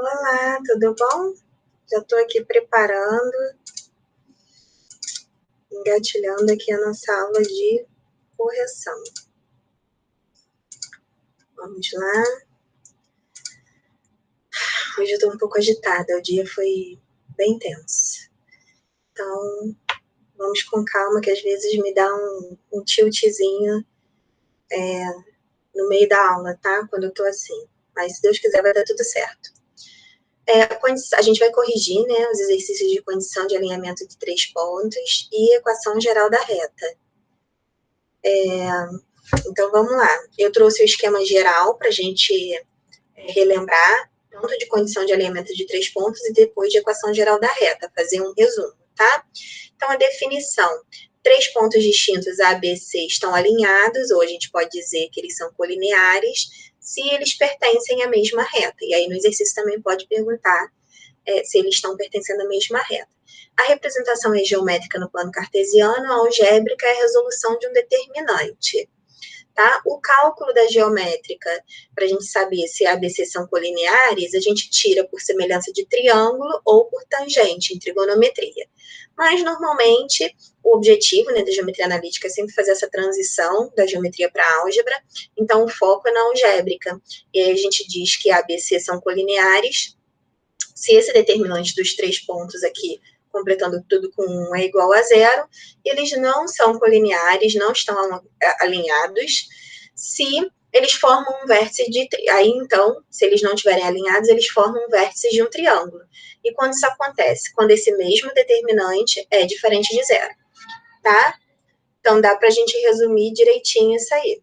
Olá, tudo bom? Já estou aqui preparando, engatilhando aqui a nossa aula de correção. Vamos lá. Hoje eu estou um pouco agitada, o dia foi bem tenso. Então, vamos com calma, que às vezes me dá um tiltzinho no meio da aula, tá? Quando eu estou assim. Mas se Deus quiser, vai dar tudo certo. A gente vai corrigir, né, os exercícios de condição de alinhamento de 3 pontos e equação geral da reta. Então, vamos lá. Eu trouxe o esquema geral para a gente relembrar, tanto de condição de alinhamento de 3 pontos e depois de equação geral da reta, fazer um resumo, tá? Então, a definição. 3 pontos distintos A, B, C estão alinhados, ou a gente pode dizer que eles são colineares, se eles pertencem à mesma reta. E aí, no exercício também pode perguntar se eles estão pertencendo à mesma reta. A representação é geométrica no plano cartesiano, a algébrica é a resolução de um determinante. Tá? O cálculo da geométrica, para a gente saber se A e B, C são colineares, a gente tira por semelhança de triângulo ou por tangente, em trigonometria. Mas, normalmente, o objetivo, né, da geometria analítica é sempre fazer essa transição da geometria para a álgebra, então o foco é na algébrica. E aí a gente diz que A e B, C são colineares, se esse determinante dos 3 pontos aqui, completando tudo com 1, é igual a 0, eles não são colineares, não estão alinhados, se eles formam um vértice de... Aí, então, se eles não estiverem alinhados, eles formam um vértice de um triângulo. E quando isso acontece? Quando esse mesmo determinante é diferente de 0, tá? Então, dá para a gente resumir direitinho isso aí.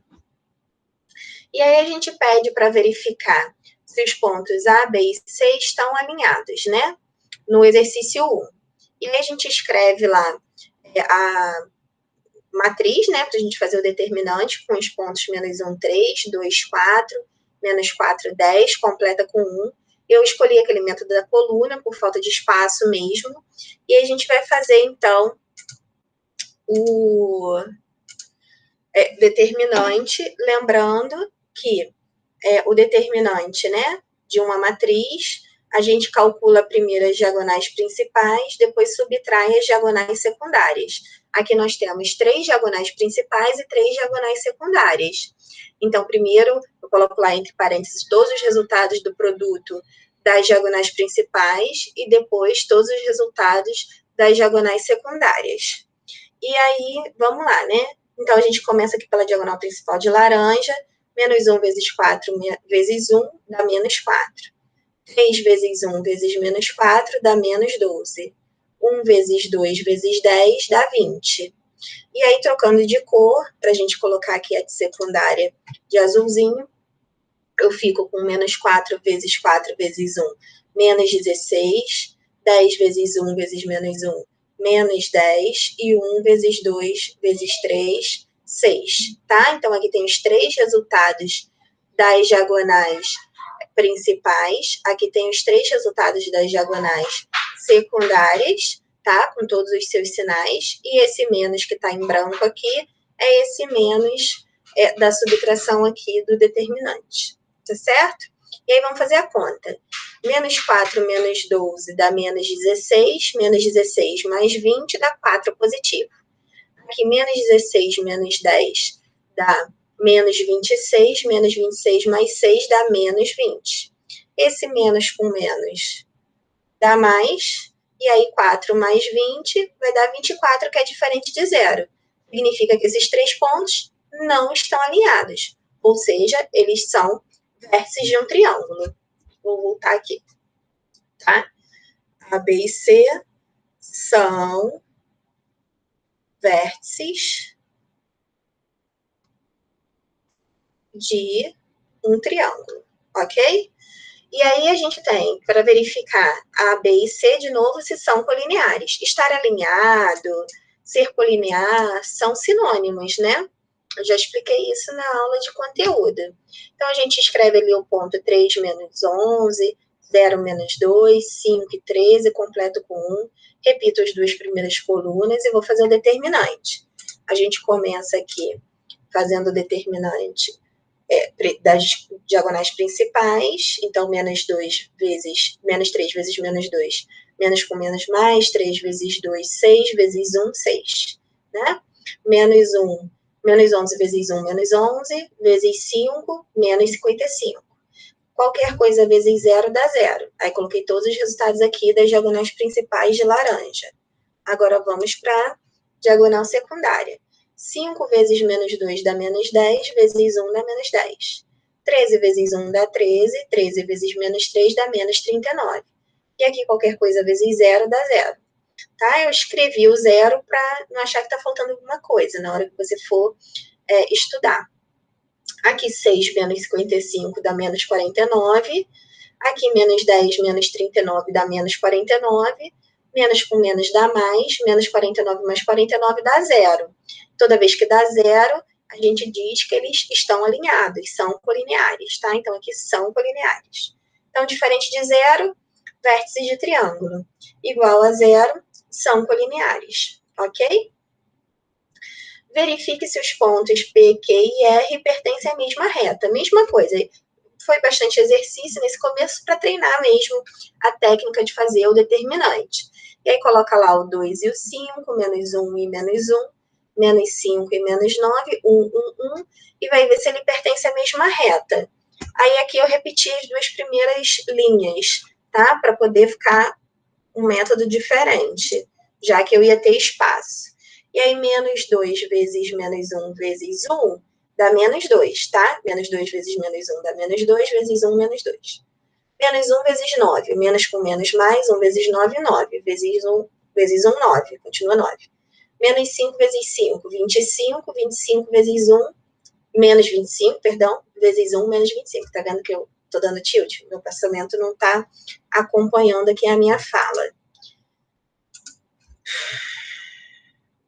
E aí, a gente pede para verificar se os pontos A, B e C estão alinhados, né? No exercício 1. E aí a gente escreve lá a matriz, né, para a gente fazer o determinante com os pontos menos 1, 3, 2, 4, menos 4, 10, completa com 1. Eu escolhi aquele método da coluna por falta de espaço mesmo. E aí a gente vai fazer, então, o determinante, lembrando que o determinante, né, de uma matriz, a gente calcula primeiro as diagonais principais, depois subtrai as diagonais secundárias. Aqui nós temos 3 diagonais principais e 3 diagonais secundárias. Então, primeiro, eu coloco lá entre parênteses todos os resultados do produto das diagonais principais e depois todos os resultados das diagonais secundárias. E aí, vamos lá, né? Então, a gente começa aqui pela diagonal principal de laranja, menos 1 vezes 4 vezes 1 dá menos 4. 3 vezes 1 vezes menos 4 dá menos 12. 1 vezes 2 vezes 10 dá 20. E aí, trocando de cor, para a gente colocar aqui a secundária de azulzinho, eu fico com menos 4 vezes 4 vezes 1, menos 16. 10 vezes 1 vezes menos 1, menos 10. E 1 vezes 2 vezes 3, 6. Tá? Então, aqui tem os 3 resultados das diagonais principais. Aqui tem os 3 resultados das diagonais secundárias, tá? Com todos os seus sinais. E esse menos que está em branco aqui é esse menos da subtração aqui do determinante. Tá certo? E aí vamos fazer a conta. Menos 4 menos 12 dá menos 16. Menos 16 mais 20 dá 4 positivo. Aqui menos 16 menos 10 dá menos 26, menos 26 mais 6 dá menos 20. Esse menos com menos dá mais, e aí 4 mais 20 vai dar 24, que é diferente de 0. Significa que esses 3 pontos não estão alinhados, ou seja, eles são vértices de um triângulo. Vou voltar aqui, tá? A, B e C são vértices de um triângulo, ok? E aí a gente tem, para verificar A, B e C, de novo, se são colineares. Estar alinhado, ser colinear, são sinônimos, né? Eu já expliquei isso na aula de conteúdo. Então, a gente escreve ali o ponto 3 menos 11, 0 menos 2, 5 e 13, completo com 1. Repito as 2 primeiras colunas e vou fazer o determinante. A gente começa aqui fazendo o determinante diagonais principais, então menos 2 vezes, menos 3 vezes menos 2, menos com menos mais, 3 vezes 2, 6, vezes 1, 6, né? Menos 1, menos 11 vezes 1, menos 11, vezes 5, menos 55. Qualquer coisa vezes zero dá zero. Aí coloquei todos os resultados aqui das diagonais principais de laranja. Agora vamos para a diagonal secundária. 5 vezes menos 2 dá menos 10, vezes 1 dá menos 10. 13 vezes 1 dá 13, 13 vezes menos 3 dá menos 39. E aqui qualquer coisa vezes zero dá zero. Tá? Eu escrevi o zero para não achar que está faltando alguma coisa na hora que você for estudar. Aqui 6 menos 55 dá menos 49. Aqui menos 10 menos 39 dá menos 49. Menos com menos dá mais. Menos 49 mais 49 dá zero. Toda vez que dá zero, a gente diz que eles estão alinhados, são colineares, tá? Então, aqui são colineares. Então, diferente de zero, vértices de triângulo. Igual a zero, são colineares, ok? Verifique se os pontos P, Q e R pertencem à mesma reta. Mesma coisa, foi bastante exercício nesse começo para treinar mesmo a técnica de fazer o determinante. E aí coloca lá o 2 e o 5, menos 1 e menos 1, menos 5 e menos 9, 1, 1, 1, e vai ver se ele pertence à mesma reta. Aí aqui eu repeti as duas primeiras linhas, tá? Para poder ficar um método diferente, já que eu ia ter espaço. E aí, menos 2 vezes menos 1 vezes 1 dá menos 2, tá? Menos 2 vezes menos 1 dá menos 2, vezes 1, menos 2. Menos 1 vezes 9, menos com menos mais, 1 vezes 9, 9. Vezes 1, 9, continua 9. Menos 5 vezes 5, 25. 25 vezes 1, menos 25, perdão, vezes 1, menos 25. Tá vendo que eu tô dando tilt? Meu pensamento não tá acompanhando aqui a minha fala.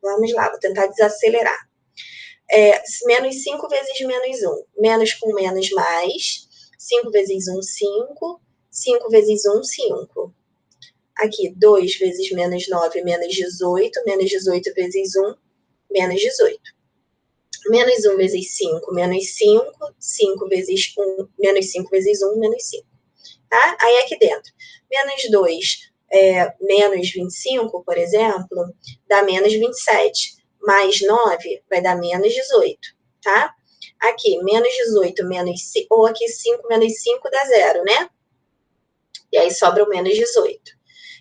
Vamos lá, vou tentar desacelerar. Menos 5 vezes menos 1. Menos com menos mais. 5 vezes 1, 5. 5 vezes 1, 5. Aqui, 2 vezes menos 9, menos 18. Menos 18 vezes 1, menos 18. Menos 1 vezes 5, menos 5. 5 vezes 1, menos 5 vezes 1, menos 5. Tá? Aí aqui dentro, menos 2, menos 25, por exemplo, dá menos 27. Mais 9 vai dar menos 18, tá? Aqui, menos 18 menos 5, ou aqui 5 menos 5 dá 0, né? E aí sobra o menos 18.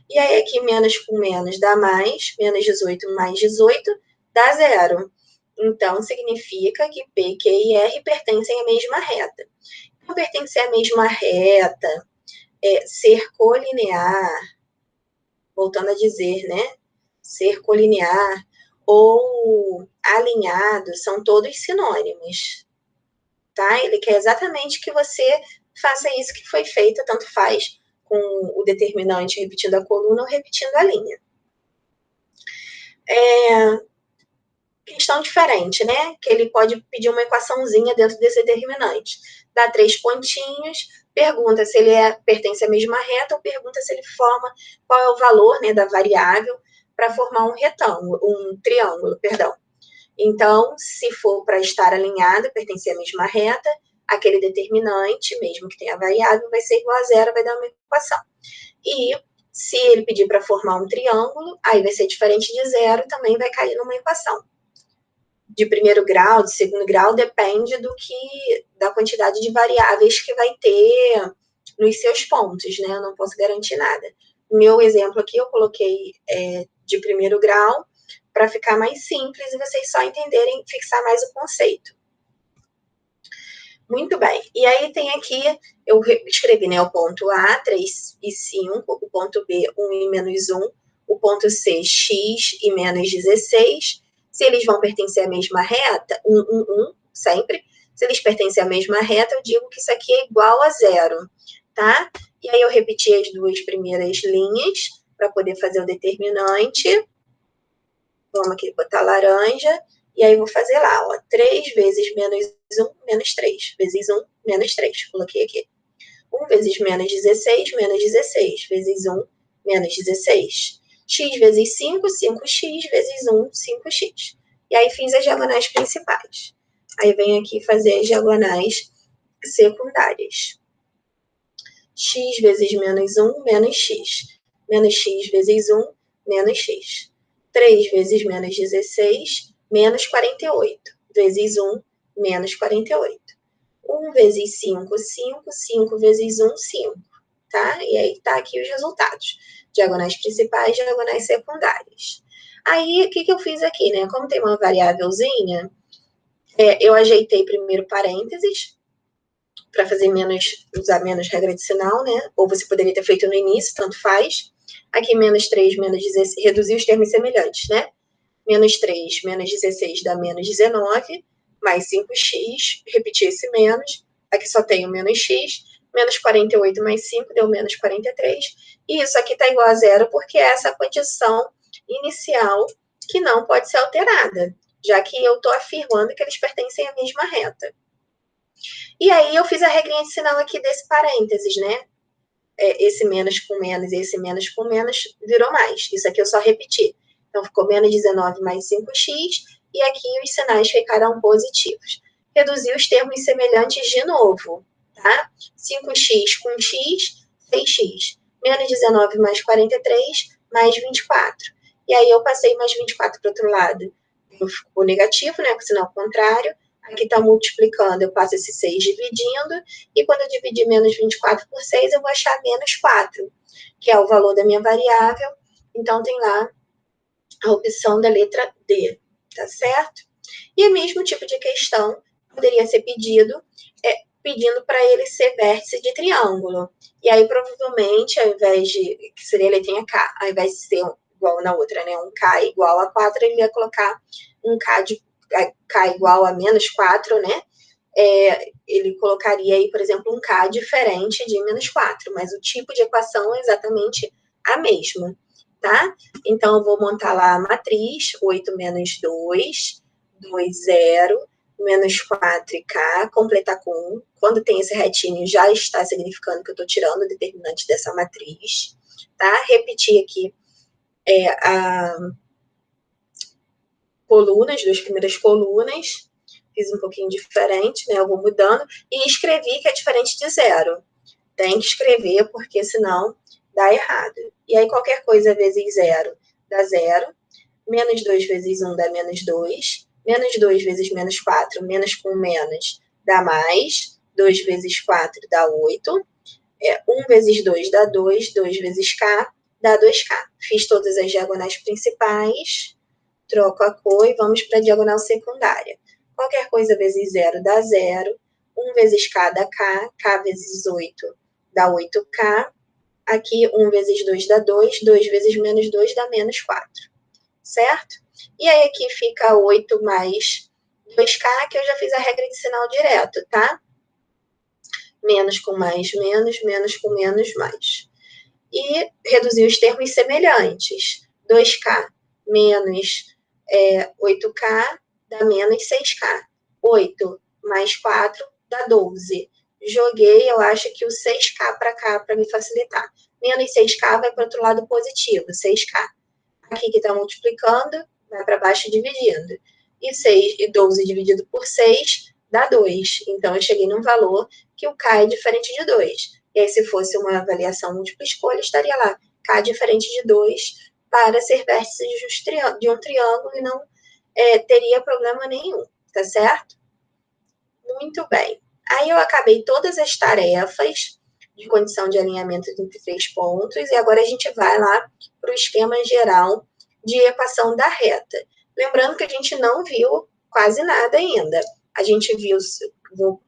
E aí aqui menos com menos dá mais, menos 18 mais 18 dá 0. Então, significa que P, Q e R pertencem à mesma reta. Então, pertencer à mesma reta, ser colinear, voltando a dizer, né? Ser colinear ou alinhado são todos sinônimos, tá? Ele quer exatamente que você faça isso que foi feito, tanto faz com o determinante repetindo a coluna ou repetindo a linha. Questão diferente, né? Que ele pode pedir uma equaçãozinha dentro desse determinante. Dá 3 pontinhos, pergunta se ele pertence à mesma reta ou pergunta se ele forma, qual é o valor, né, da variável para formar um triângulo, perdão. Então, se for para estar alinhado, pertencer à mesma reta, aquele determinante, mesmo que tenha variável, vai ser igual a zero, vai dar uma equação. E se ele pedir para formar um triângulo, aí vai ser diferente de zero, também vai cair numa equação. De primeiro grau, de segundo grau, depende da quantidade de variáveis que vai ter nos seus pontos, né? Eu não posso garantir nada. No meu exemplo aqui, eu coloquei de primeiro grau, para ficar mais simples e vocês só entenderem, fixar mais o conceito. Muito bem. E aí tem aqui, eu escrevi, né, o ponto A, 3 e 5, o ponto B, 1 e menos 1, o ponto C, x e menos 16. Se eles vão pertencer à mesma reta, 1, 1, 1, sempre. Se eles pertencem à mesma reta, eu digo que isso aqui é igual a zero, tá? E aí eu repeti as duas primeiras linhas para poder fazer o determinante. Vamos aqui botar laranja, e aí vou fazer lá, ó, 3 vezes menos 1, menos 3, vezes 1, menos 3, coloquei aqui. 1 vezes menos 16, vezes 1, menos 16. X vezes 5, 5x, vezes 1, 5x. E aí fiz as diagonais principais. Aí venho aqui fazer as diagonais secundárias. X vezes menos 1, menos x. Menos x vezes 1, menos x. 3 vezes menos 16, menos 48. Vezes 1, menos 48. 1 vezes 5, 5. 5 vezes 1, 5. Tá? E aí tá aqui os resultados. Diagonais principais, diagonais secundárias. Aí, o que eu fiz aqui, né? Como tem uma variávelzinha, eu ajeitei primeiro parênteses, para fazer menos, usar menos regra de sinal, né? Ou você poderia ter feito no início, tanto faz. Aqui, menos 3, menos 16, reduzir os termos semelhantes, né? Menos 3, menos 16 dá menos 19, mais 5x, repetir esse menos. Aqui só tenho menos x, menos 48 mais 5 deu menos 43. E isso aqui está igual a zero, porque essa é a condição inicial que não pode ser alterada, já que eu estou afirmando que eles pertencem à mesma reta. E aí eu fiz a regrinha de sinal aqui desse parênteses, né? Esse menos com menos e esse menos com menos virou mais. Isso aqui eu só repeti. Então ficou menos 19 mais 5x e aqui os sinais ficaram positivos. Reduzir os termos semelhantes de novo, tá? 5x com x, 6x. Menos 19 mais 43, mais 24. E aí eu passei mais 24 para o outro lado. Ficou negativo, né? Com sinal contrário. Aqui está multiplicando, eu passo esse 6 dividindo, e quando eu dividir menos 24 por 6, eu vou achar menos 4, que é o valor da minha variável. Então, tem lá a opção da letra D, tá certo? E o mesmo tipo de questão poderia ser pedindo para ele ser vértice de triângulo. E aí, provavelmente, ao invés de, que seria a letrinha K, ao invés de ser igual na outra, né, um K igual a 4, ele ia colocar um K igual a menos 4, né? Ele colocaria aí, por exemplo, um K diferente de menos 4, mas o tipo de equação é exatamente a mesma, tá? Então, eu vou montar lá a matriz, 8 menos 2, 2, 0, menos 4 e K, completar com 1. Quando tem esse retinho, já está significando que eu estou tirando o determinante dessa matriz, tá? Repetir aqui a colunas, duas primeiras colunas, fiz um pouquinho diferente, né? Eu vou mudando, e escrevi que é diferente de zero. Tem que escrever, porque senão dá errado. E aí, qualquer coisa vezes zero dá zero, menos 2 vezes 1 dá menos 2, menos 2 vezes menos 4, menos com menos dá mais, 2 vezes 4 dá 8, 1 vezes 2 dá 2, 2 vezes K dá 2K. Fiz todas as diagonais principais, troco a cor e vamos para a diagonal secundária. Qualquer coisa vezes 0 dá 0, 1 vezes K dá K, K vezes 8 dá 8K, aqui 1 vezes 2 dá 2, 2 vezes menos 2 dá menos 4, certo? E aí aqui fica 8 mais 2K, que eu já fiz a regra de sinal direto, tá? Menos com mais, menos, menos com menos, mais. E reduzir os termos semelhantes. 2K menos 8K dá menos 6K. 8 mais 4 dá 12. Joguei, eu acho que o 6K para cá, para me facilitar. Menos 6K vai para o outro lado positivo, 6K. Aqui que está multiplicando, vai para baixo dividindo. E 12 dividido por 6 dá 2. Então, eu cheguei num valor que o K é diferente de 2. E aí, se fosse uma avaliação múltipla escolha, estaria lá, K diferente de 2 para ser vértice de um triângulo e não teria problema nenhum, tá certo? Muito bem. Aí eu acabei todas as tarefas de condição de alinhamento entre 3 pontos e agora a gente vai lá para o esquema geral de equação da reta. Lembrando que a gente não viu quase nada ainda. A gente viu, vou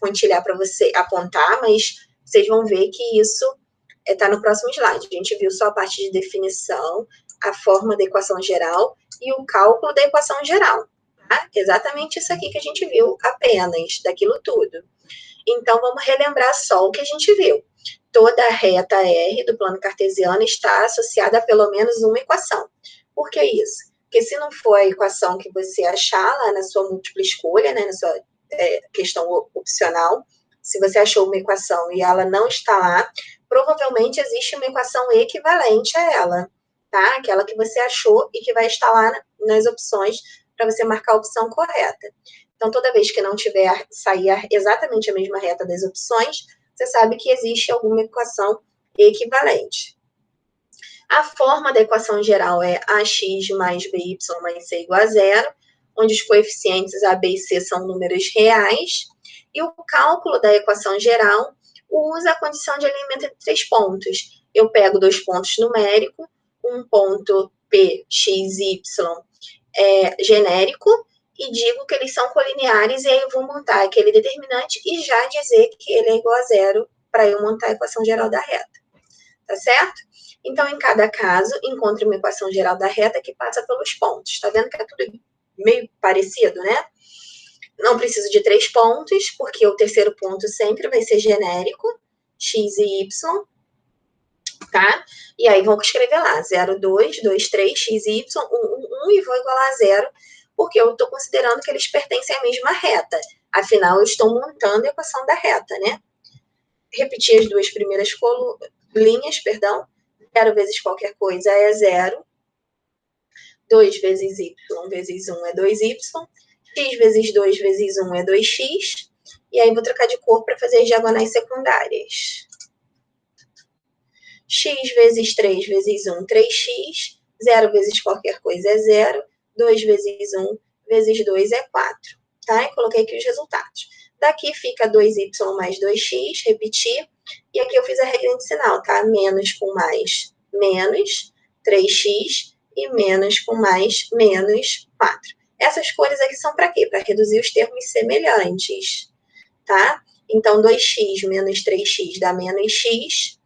pontilhar para você apontar, mas vocês vão ver que isso está no próximo slide. A gente viu só a parte de definição, a forma da equação geral e o cálculo da equação geral. Tá? Exatamente isso aqui que a gente viu apenas, daquilo tudo. Então, vamos relembrar só o que a gente viu. Toda a reta R do plano cartesiano está associada a pelo menos uma equação. Por que isso? Porque se não for a equação que você achar lá na sua múltipla escolha, né, na sua questão opcional, se você achou uma equação e ela não está lá, provavelmente existe uma equação equivalente a ela, tá? Aquela que você achou e que vai estar lá nas opções para você marcar a opção correta. Então, toda vez que não tiver, sair exatamente a mesma reta das opções, você sabe que existe alguma equação equivalente. A forma da equação geral é ax mais by mais c igual a zero, onde os coeficientes a, b e c são números reais, e o cálculo da equação geral usa a condição de alinhamento entre 3 pontos. Eu pego 2 pontos numéricos, um ponto p, x, y genérico, e digo que eles são colineares, e aí eu vou montar aquele determinante e já dizer que ele é igual a zero para eu montar a equação geral da reta. Tá certo? Então, em cada caso, encontre uma equação geral da reta que passa pelos pontos. Tá vendo que é tudo meio parecido, né? Não preciso de 3 pontos, porque o terceiro ponto sempre vai ser genérico, x e y, tá? E aí, vamos escrever lá, 0, 2, 2, 3, x, y, 1, 1, e vou igualar a 0, porque eu estou considerando que eles pertencem à mesma reta. Afinal, eu estou montando a equação da reta, né? Repetir as duas primeiras linhas, perdão. 0 vezes qualquer coisa é 0. 2 vezes y vezes 1 é 2y. X vezes 2 vezes 1 é 2x. E aí, vou trocar de cor para fazer as diagonais secundárias. X vezes 3 vezes 1, 3x. 0 vezes qualquer coisa é 0. 2 vezes 1 vezes 2 é 4. Tá? E coloquei aqui os resultados. Daqui fica 2y mais 2x, repetir. E aqui eu fiz a regra de sinal, tá? Menos com mais, menos 3x. E menos com mais, menos 4. Essas cores aqui são para quê? Para reduzir os termos semelhantes, tá? Então, 2x menos 3x dá menos x,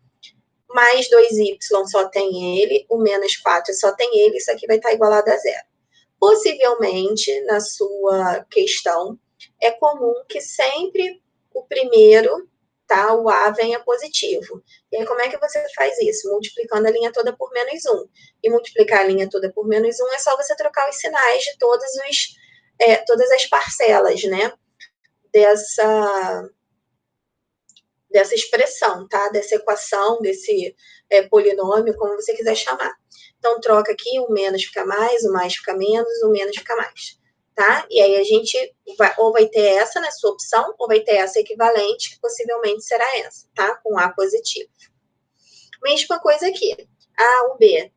mais 2y só tem ele, o menos 4 só tem ele, isso aqui vai estar igualado a zero. Possivelmente, na sua questão, é comum que sempre o primeiro, tá, o A venha positivo. E aí, como é que você faz isso? Multiplicando a linha toda por menos 1. E multiplicar a linha toda por menos 1 é só você trocar os sinais de todas as parcelas, né, dessa expressão, tá? Dessa equação, desse polinômio, como você quiser chamar. Então, troca aqui, o menos fica mais, o mais fica menos, o menos fica mais, tá? E aí, a gente ou vai ter essa na sua opção, ou vai ter essa equivalente, que possivelmente será essa, tá? Com A positivo. Mesma coisa aqui. A, o B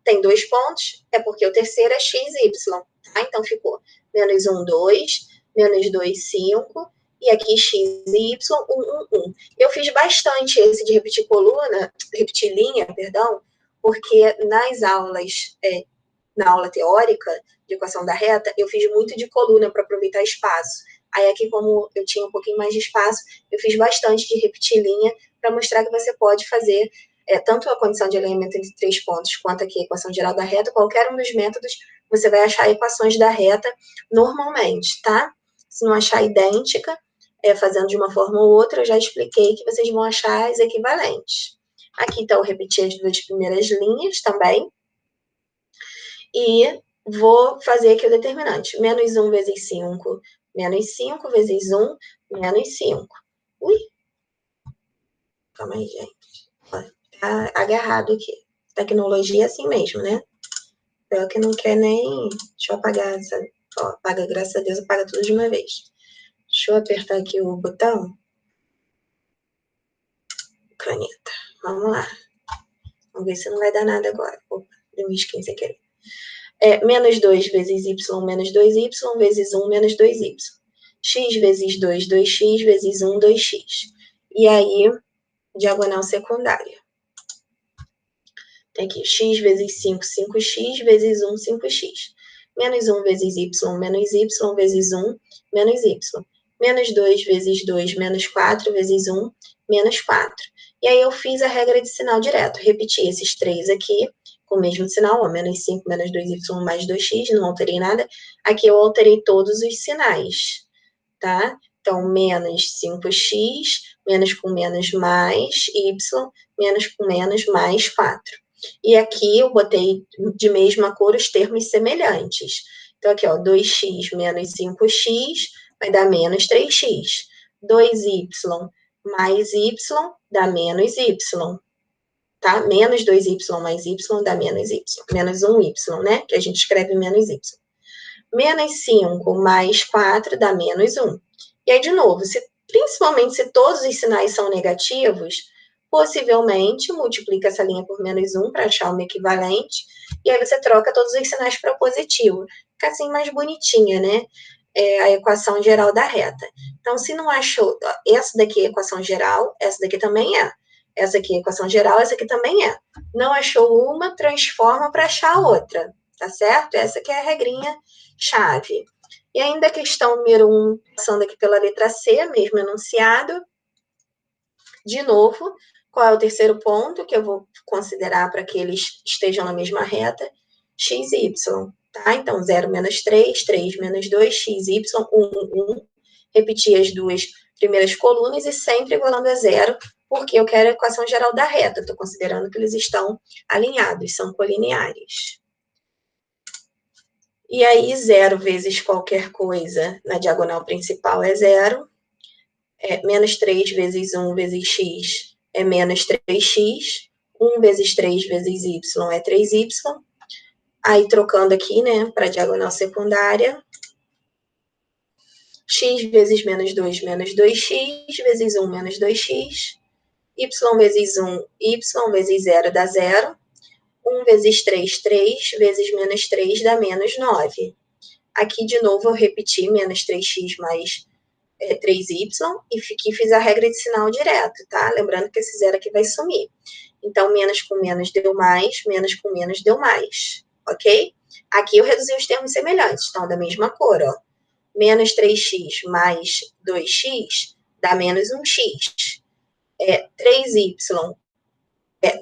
tem 2 pontos, é porque o terceiro é x e y, tá? Então, ficou menos 1, 2, menos 2, 5, e aqui x e y, 1, 1, 1. Eu fiz bastante esse de repetir linha, perdão, porque nas aulas, na aula teórica de equação da reta, eu fiz muito de coluna para aproveitar espaço. Aí aqui, como eu tinha um pouquinho mais de espaço, eu fiz bastante de repetir linha para mostrar que você pode fazer tanto a condição de alinhamento entre 3 pontos, quanto aqui a equação geral da reta, qualquer um dos métodos, você vai achar equações da reta normalmente, tá? Se não achar idêntica, fazendo de uma forma ou outra, eu já expliquei que vocês vão achar as equivalentes. Aqui está o repetir as duas primeiras linhas também. E vou fazer aqui o determinante. Menos 1 vezes 5, menos 5 vezes 1, menos 5. Ui! Calma aí, gente. Tá agarrado aqui. Tecnologia é assim mesmo, né? Pior que não quer nem... Deixa eu apagar essa... Ó, apaga, graças a Deus, apaga tudo de uma vez. Deixa eu apertar aqui o botão. Caneta. Vamos lá. Vamos ver se não vai dar nada agora. Opa, deu um risquinho sem querer. Menos 2 vezes y, menos 2y, vezes 1, menos 2y. X vezes 2, 2x, vezes 1, 2x. E aí, diagonal secundária. Tem aqui, x vezes 5, 5x, vezes 1, 5x. Menos 1 vezes y, menos y, vezes 1, menos y. Menos 2 vezes 2, menos 4, vezes 1, menos 4. E aí, eu fiz a regra de sinal direto. Repeti esses três aqui, com o mesmo sinal, ó, menos 5, menos 2y, mais 2x, não alterei nada. Aqui eu alterei todos os sinais, tá? Então, menos 5x, menos com menos mais y, menos com menos mais 4. E aqui eu botei de mesma cor os termos semelhantes. Então, aqui, ó, 2x menos 5x vai dar menos 3x. 2y mais y dá menos y, tá? Menos 2y mais y dá menos y. Menos 1y, né? Que a gente escreve menos y. Menos 5 mais 4 dá menos 1. E aí, de novo, principalmente se todos os sinais são negativos, possivelmente multiplica essa linha por menos 1 para achar uma equivalente, e aí você troca todos os sinais para positivo. Fica assim mais bonitinha, né? A equação geral da reta. Então, se não achou, essa daqui é a equação geral, essa daqui também é. Essa aqui é a equação geral, essa aqui também é. Não achou uma, transforma para achar a outra, tá certo? Essa aqui é a regrinha chave. E ainda a questão número 1, passando aqui pela letra C, mesmo enunciado. De novo, qual é o terceiro ponto que eu vou considerar para que eles estejam na mesma reta? X, Y, tá? Então, 0 menos 3, 3 menos 2, x, y, 1, 1. Repetir as duas primeiras colunas e sempre igualando a zero, porque eu quero a equação geral da reta. Estou considerando que eles estão alinhados, são colineares. E aí, 0 vezes qualquer coisa na diagonal principal é 0. Menos 3 vezes 1 vezes x é menos 3x. 1 vezes 3 vezes y é 3y. Aí, trocando aqui, né, para a diagonal secundária, x vezes menos 2, menos 2x, vezes 1, menos 2x. Y vezes 1, y vezes 0 dá 0. 1 vezes 3, 3, vezes menos 3 dá menos 9. Aqui, de novo, eu repeti menos 3x mais 3y, e aqui fiz a regra de sinal direto, tá? Lembrando que esse zero aqui vai sumir. Então, menos com menos deu mais, menos com menos deu mais, ok? Aqui eu reduzi os termos semelhantes, estão da mesma cor, ó. Menos 3x mais 2x dá menos 1x. 3y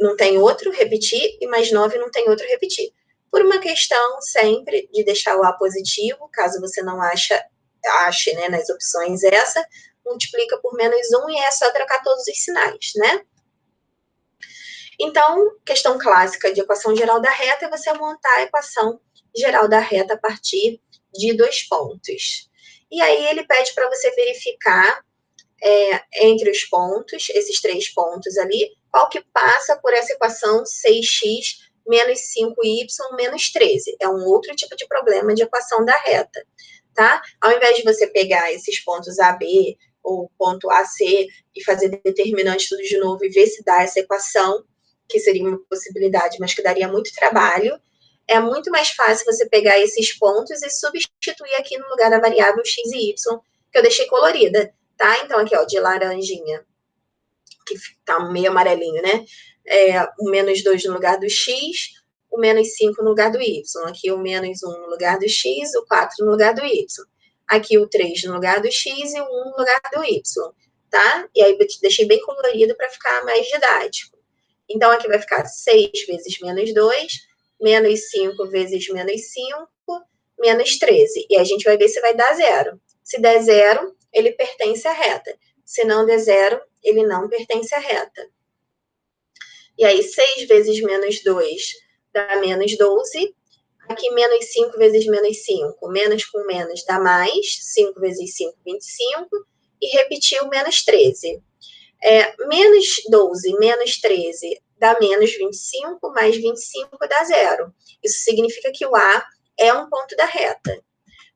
não tem outro, repetir, e mais 9 não tem outro, repetir. Por uma questão sempre de deixar o A positivo, caso você não ache, né, nas opções essa, multiplica por menos 1 e é só trocar todos os sinais, né? Então, questão clássica de equação geral da reta é você montar a equação geral da reta a partir de 2 pontos. E aí ele pede para você verificar entre os pontos, esses 3 pontos ali, qual que passa por essa equação 6x menos 5y menos 13. É um outro tipo de problema de equação da reta, tá? Ao invés de você pegar esses pontos A, B, ou ponto A, C, e fazer determinante tudo de novo e ver se dá essa equação, que seria uma possibilidade, mas que daria muito trabalho, é muito mais fácil você pegar esses pontos e substituir aqui no lugar da variável x e y, que eu deixei colorida, tá? Então, aqui, ó, de laranjinha, que tá meio amarelinho, né? O menos 2 no lugar do x, o menos 5 no lugar do y. Aqui o menos 1 no lugar do x, o 4 no lugar do y. Aqui o 3 no lugar do x e o 1 no lugar do y, tá? E aí eu deixei bem colorido para ficar mais didático. Então, aqui vai ficar 6 vezes menos 2, menos 5 vezes menos 5, menos 13. E a gente vai ver se vai dar 0. Se der 0, ele pertence à reta. Se não der 0, ele não pertence à reta. E aí, 6 vezes menos 2 dá menos 12. Aqui, menos 5 vezes menos 5. Menos com menos dá mais. 5 vezes 5, 25. E repetiu menos 13. Menos 12 menos 13 dá menos 25, mais 25 dá 0. Isso significa que o A é um ponto da reta.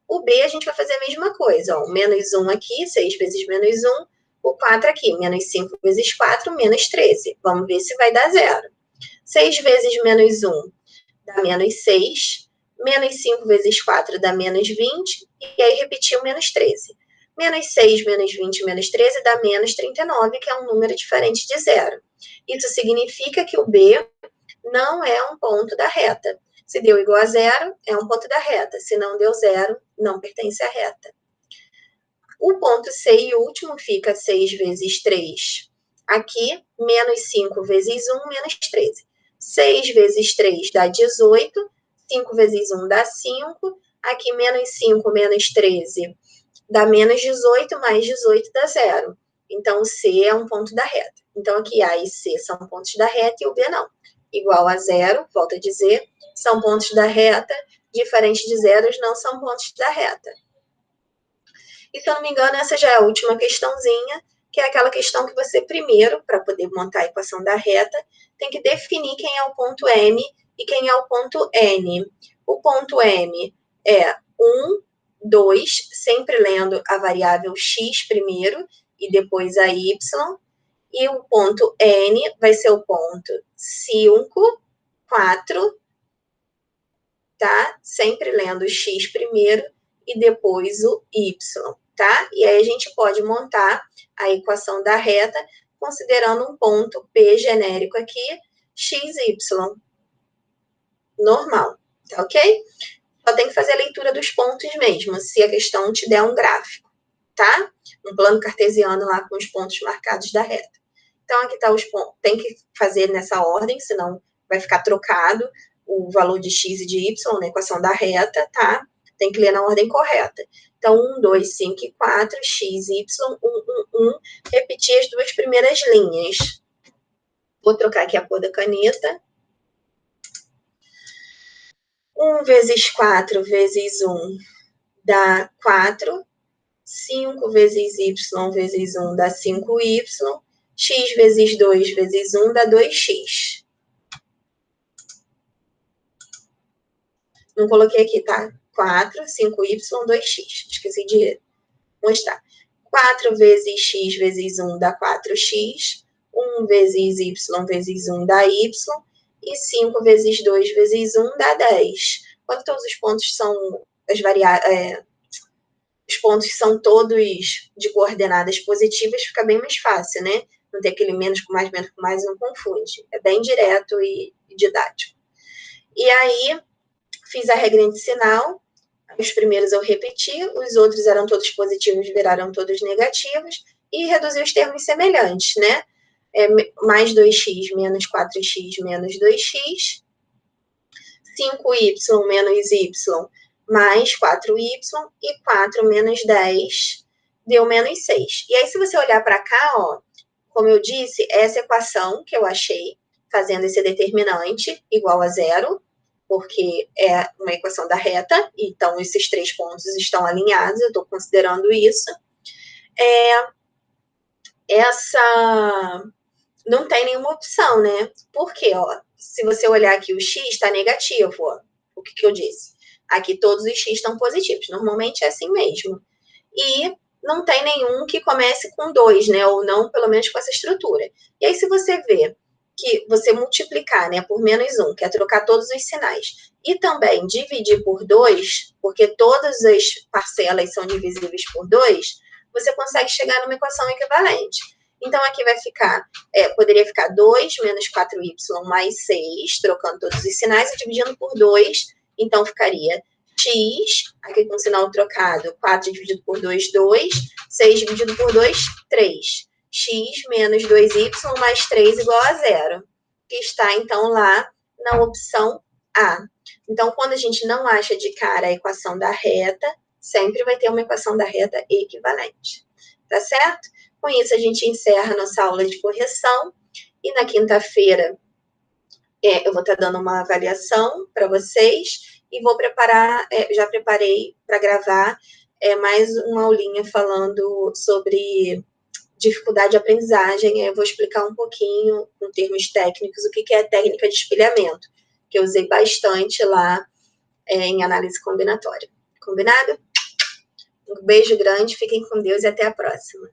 O B, a gente vai fazer a mesma coisa. Ó, menos 1 aqui, 6 vezes menos 1. O 4 aqui, menos 5 vezes 4, menos 13. Vamos ver se vai dar 0. 6 vezes menos 1 dá menos 6. Menos 5 vezes 4 dá menos 20. E aí repetiu menos 13. Menos 6, menos 20, menos 13 dá menos 39, que é um número diferente de 0. Isso significa que o B não é um ponto da reta. Se deu igual a 0, é um ponto da reta. Se não deu 0, não pertence à reta. O ponto C e último fica 6 vezes 3 aqui, menos 5 vezes 1, menos 13. 6 vezes 3 dá 18, 5 vezes 1 dá 5, aqui menos 5 menos 13 dá menos 18, mais 18 dá 0. Então, o C é um ponto da reta. Então, aqui A e C são pontos da reta e o B não. Igual a 0, volto a dizer, são pontos da reta, diferente de zeros não são pontos da reta. E, se eu não me engano, essa já é a última questãozinha, que é aquela questão que você primeiro, para poder montar a equação da reta, tem que definir quem é o ponto M e quem é o ponto N. O ponto M é 1, 2, sempre lendo a variável x primeiro e depois a y. E o ponto N vai ser o ponto 5, 4, tá? Sempre lendo o x primeiro e depois o y, tá? E aí a gente pode montar a equação da reta considerando um ponto P genérico aqui, x, y. Normal, tá ok? Só tem que fazer a leitura dos pontos mesmo, se a questão te der um gráfico, tá? Um plano cartesiano lá com os pontos marcados da reta. Então, aqui tá os pontos, tem que fazer nessa ordem, senão vai ficar trocado o valor de x e de y na equação da reta, tá? Tem que ler na ordem correta. Então, 1, 2, 5 e 4, x, y, 1, 1, 1. Repetir as duas primeiras linhas. Vou trocar aqui a cor da caneta. 1 vezes 4 vezes 1 dá 4. 5 vezes y vezes 1 dá 5y. X vezes 2 vezes 1 dá 2x. Não coloquei aqui, tá? 4, 5y, 2x. Esqueci de mostrar. 4 vezes x vezes 1 dá 4x. 1 vezes y vezes 1 dá y. E 5 vezes 2 vezes 1 dá 10. Quando todos os pontos são as variáveis, os pontos são todos de coordenadas positivas, fica bem mais fácil, né? Não ter aquele menos com mais, não confunde. É bem direto e didático. E aí, fiz a regra de sinal. Os primeiros eu repeti, os outros eram todos positivos, viraram todos negativos. E reduzi os termos semelhantes, né? Mais 2x menos 4x menos 2x. 5y menos y mais 4y e 4 menos 10 deu menos 6. E aí, se você olhar para cá, ó, como eu disse, essa equação que eu achei fazendo esse determinante igual a zero, porque é uma equação da reta, então esses três pontos estão alinhados, eu estou considerando isso. Essa não tem nenhuma opção, né? Porque, ó, se você olhar aqui, o x está negativo, ó. O que eu disse? Aqui todos os x estão positivos. Normalmente é assim mesmo. E não tem nenhum que comece com 2, né? Ou não, pelo menos com essa estrutura. E aí, se você vê que você multiplicar, né, por menos 1, que é trocar todos os sinais, e também dividir por 2, porque todas as parcelas são divisíveis por 2, você consegue chegar numa equação equivalente. Então, aqui vai ficar, poderia ficar 2 menos 4y mais 6, trocando todos os sinais e dividindo por 2. Então, ficaria x, aqui com sinal trocado, 4 dividido por 2, 2. 6 dividido por 2, 3. X menos 2y mais 3 igual a 0. Que está, então, lá na opção A. Então, quando a gente não acha de cara a equação da reta, sempre vai ter uma equação da reta equivalente. Tá certo? Com isso, a gente encerra a nossa aula de correção. E na quinta-feira, eu vou estar dando uma avaliação para vocês e vou preparar, já preparei para gravar mais uma aulinha falando sobre dificuldade de aprendizagem. Eu vou explicar um pouquinho, com termos técnicos, o que é técnica de espelhamento, que eu usei bastante lá em análise combinatória. Combinado? Um beijo grande, fiquem com Deus e até a próxima.